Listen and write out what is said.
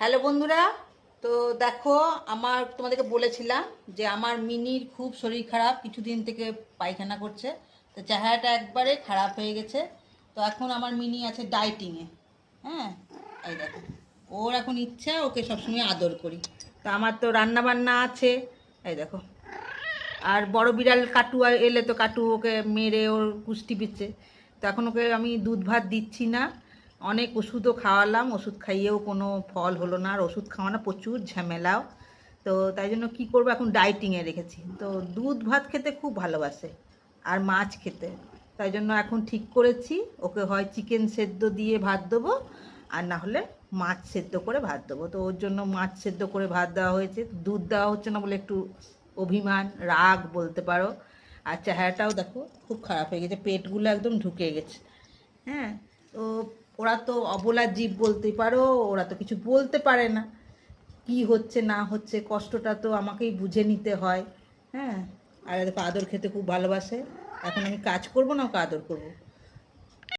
Hello বন্ধুরা, তো দেখো তোমাদেরকে বলেছিলাম যে আমার মিনির খুব শরীর খারাপ, কিছুদিন থেকে পায়খানা করছে, তো চেহারাটা একবারে খারাপ হয়ে গেছে। তো এখন আমার মিনি আছে ডায়েটিংয়ে। হ্যাঁ, এই দেখো, ওর এখন ইচ্ছা, ওকে সবসময় আদর করি। তো আমার তো রান্না বান্না আছে, এই দেখো। আর বড় বিড়াল কাটু এলে তো কাটু ওকে মেরে ওর কুষ্টি পিচ্ছে। তো এখন ওকে আমি দুধ ভাত দিচ্ছি না, অনেক ওষুধও খাওয়ালাম, ওষুধ খাইয়েও কোনো ফল হলো না, আর ওষুধ খাওয়ানো প্রচুর ঝামেলাও। তো তাই জন্য কী করবো, এখন ডায়েটিংয়ে রেখেছি। তো দুধ ভাত খেতে খুব ভালোবাসে আর মাছ খেতে, তাই জন্য এখন ঠিক করেছি ওকে হয় চিকেন সেদ্ধ দিয়ে ভাত দেবো, আর না হলে মাছ সেদ্ধ করে ভাত দেবো। তো ওর জন্য মাছ সেদ্ধ করে ভাত দেওয়া হয়েছে, দুধ দেওয়া হচ্ছে না বলে একটু অভিমান রাগ বলতে পারো। আর চেহারাটাও দেখো খুব খারাপ হয়ে গেছে, পেটগুলো একদম ঢুকে গেছে। হ্যাঁ, তো ওরা তো অবলা জীব বলতেই পারো, ওরা তো কিছু বলতে পারে না, কি হচ্ছে না হচ্ছে কষ্টটা তো আমাকেই বুঝে নিতে হয়। হ্যাঁ, আর দেখো আদর খেতে খুব ভালোবাসে, এখন আমি কাজ করবো না ওকে আদর করবো।